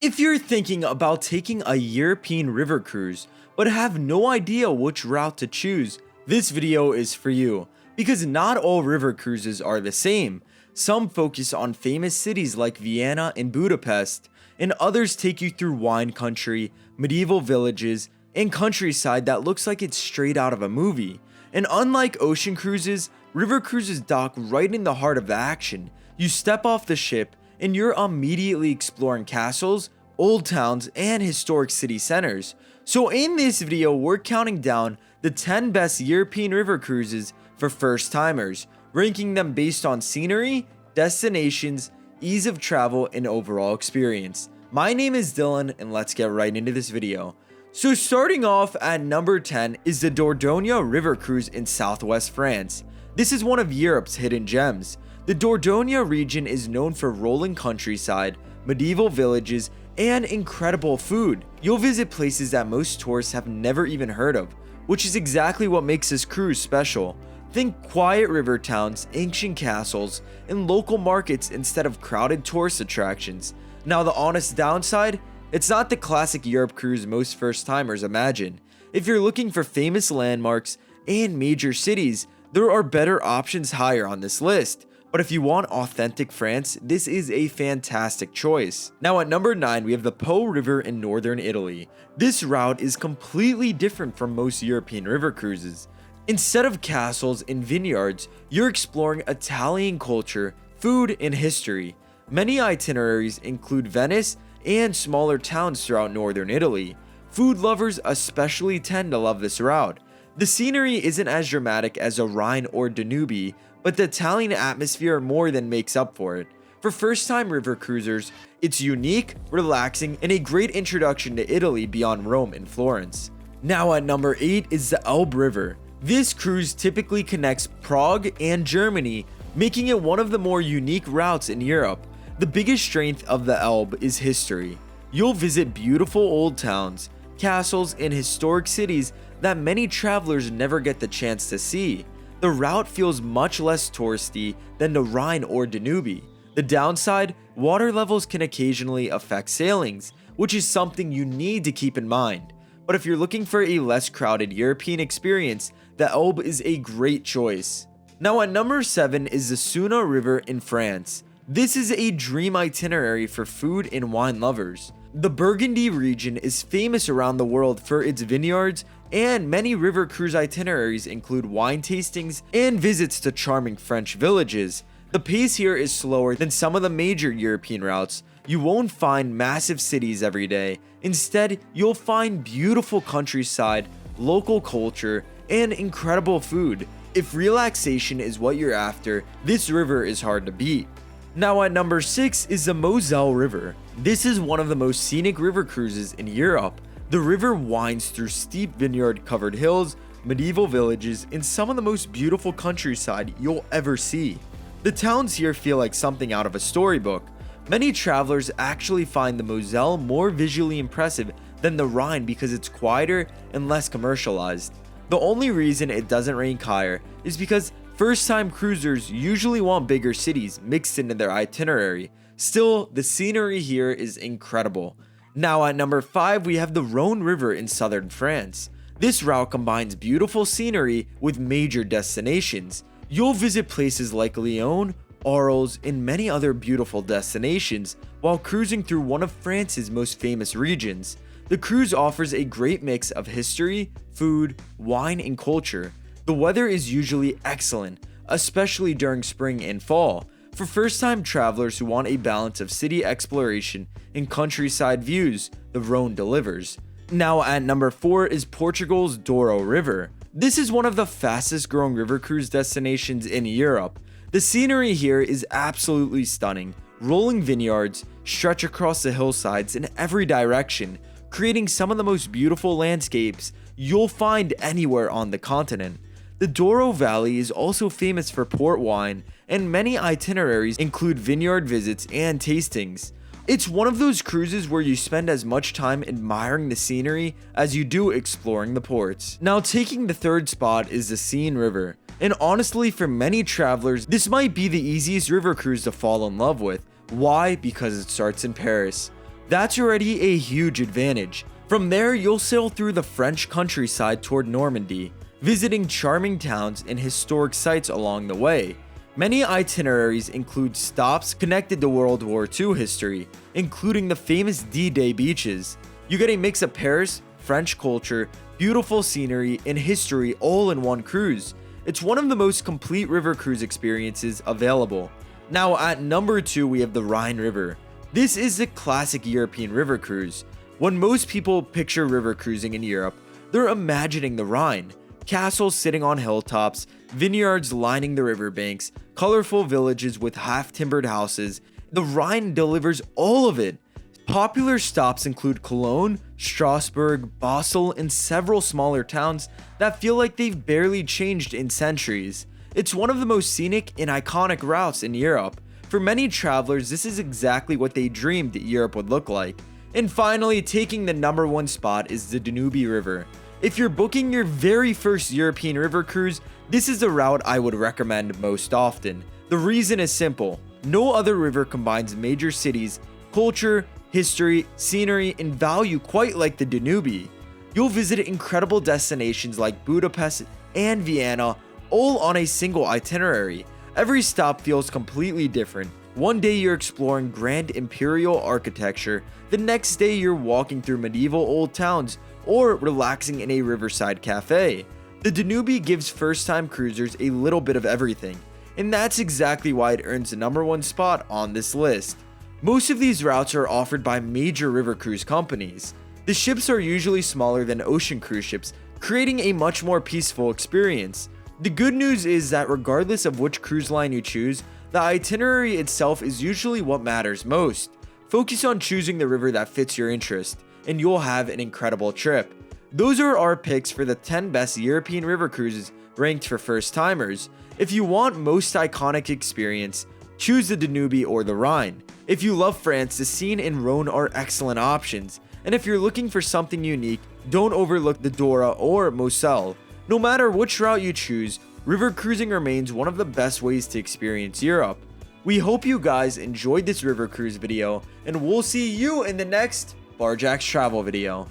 If you're thinking about taking a European river cruise but have no idea which route to choose, this video is for you. Because not all river cruises are the same. Some focus on famous cities like Vienna and Budapest, and others take you through wine country, medieval villages, and countryside that looks like it's straight out of a movie. And unlike ocean cruises, river cruises dock right in the heart of the action. You step off the ship and you're immediately exploring castles, old towns, and historic city centers. So in this video, we're counting down the 10 best European river cruises for first timers, ranking them based on scenery, destinations, ease of travel, and overall experience. My name is Dylan, and let's get right into this video. So starting off at number 10 is the Dordogne River Cruise in southwest France. This is one of Europe's hidden gems. The Dordogne region is known for rolling countryside, medieval villages, and incredible food. You'll visit places that most tourists have never even heard of, which is exactly what makes this cruise special. Think quiet river towns, ancient castles, and local markets instead of crowded tourist attractions. Now the honest downside? It's not the classic Europe cruise most first-timers imagine. If you're looking for famous landmarks and major cities, there are better options higher on this list. But if you want authentic France, this is a fantastic choice. Now at number 9, we have the Po River in northern Italy. This route is completely different from most European river cruises. Instead of castles and vineyards, you're exploring Italian culture, food, and history. Many itineraries include Venice and smaller towns throughout northern Italy. Food lovers especially tend to love this route. The scenery isn't as dramatic as a Rhine or Danube, but the Italian atmosphere more than makes up for it. For first-time river cruisers, it's unique, relaxing, and a great introduction to Italy beyond Rome and Florence. Now at number 8 is the Elbe River. This cruise typically connects Prague and Germany, making it one of the more unique routes in Europe. The biggest strength of the Elbe is history. You'll visit beautiful old towns, castles, and historic cities that many travelers never get the chance to see. The route feels much less touristy than the Rhine or Danube. The downside, water levels can occasionally affect sailings, which is something you need to keep in mind. But if you're looking for a less crowded European experience, the Elbe is a great choice. Now at number 7 is the Seine River in France. This is a dream itinerary for food and wine lovers. The Burgundy region is famous around the world for its vineyards, and many river cruise itineraries include wine tastings and visits to charming French villages. The pace here is slower than some of the major European routes. You won't find massive cities every day. Instead, you'll find beautiful countryside, local culture, and incredible food. If relaxation is what you're after, this river is hard to beat. Now at number 6 is the Moselle River. This is one of the most scenic river cruises in Europe. The river winds through steep vineyard-covered hills, medieval villages, and some of the most beautiful countryside you'll ever see. The towns here feel like something out of a storybook. Many travelers actually find the Moselle more visually impressive than the Rhine because it's quieter and less commercialized. The only reason it doesn't rank higher is because first-time cruisers usually want bigger cities mixed into their itinerary. Still, the scenery here is incredible. Now at number 5, we have the Rhône River in southern France. This route combines beautiful scenery with major destinations. You'll visit places like Lyon, Arles, and many other beautiful destinations while cruising through one of France's most famous regions. The cruise offers a great mix of history, food, wine, and culture. The weather is usually excellent, especially during spring and fall. For first-time travelers who want a balance of city exploration and countryside views, the Rhône delivers. Now at number 4 is Portugal's Douro River. This is one of the fastest-growing river cruise destinations in Europe. The scenery here is absolutely stunning. Rolling vineyards stretch across the hillsides in every direction, creating some of the most beautiful landscapes you'll find anywhere on the continent. The Douro Valley is also famous for port wine, and many itineraries include vineyard visits and tastings. It's one of those cruises where you spend as much time admiring the scenery as you do exploring the ports. Now taking the third spot is the Seine River. And honestly, for many travelers, this might be the easiest river cruise to fall in love with. Why? Because it starts in Paris. That's already a huge advantage. From there, you'll sail through the French countryside toward Normandy, visiting charming towns and historic sites along the way. Many itineraries include stops connected to World War II history, including the famous D-Day beaches. You get a mix of Paris, French culture, beautiful scenery, and history all in one cruise. It's one of the most complete river cruise experiences available. Now at number 2 we have the Rhine River. This is the classic European river cruise. When most people picture river cruising in Europe, they're imagining the Rhine. Castles sitting on hilltops, vineyards lining the riverbanks, colorful villages with half-timbered houses. The Rhine delivers all of it. Popular stops include Cologne, Strasbourg, Basel, and several smaller towns that feel like they've barely changed in centuries. It's one of the most scenic and iconic routes in Europe. For many travelers, this is exactly what they dreamed Europe would look like. And finally, taking the number 1 spot is the Danube River. If you're booking your very first European river cruise, this is the route I would recommend most often. The reason is simple. No other river combines major cities, culture, history, scenery, and value quite like the Danube. You'll visit incredible destinations like Budapest and Vienna, all on a single itinerary. Every stop feels completely different. One day you're exploring grand imperial architecture, the next day you're walking through medieval old towns, or relaxing in a riverside cafe. The Danube gives first-time cruisers a little bit of everything, and that's exactly why it earns the number 1 spot on this list. Most of these routes are offered by major river cruise companies. The ships are usually smaller than ocean cruise ships, creating a much more peaceful experience. The good news is that regardless of which cruise line you choose, the itinerary itself is usually what matters most. Focus on choosing the river that fits your interest, and you'll have an incredible trip. Those are our picks for the 10 best European river cruises ranked for first timers. If you want most iconic experience, choose the Danube or the Rhine. If you love France, the Seine and Rhône are excellent options. And if you're looking for something unique, don't overlook the Douro or Moselle. No matter which route you choose, river cruising remains one of the best ways to experience Europe. We hope you guys enjoyed this river cruise video, and we'll see you in the next Barjack's travel video.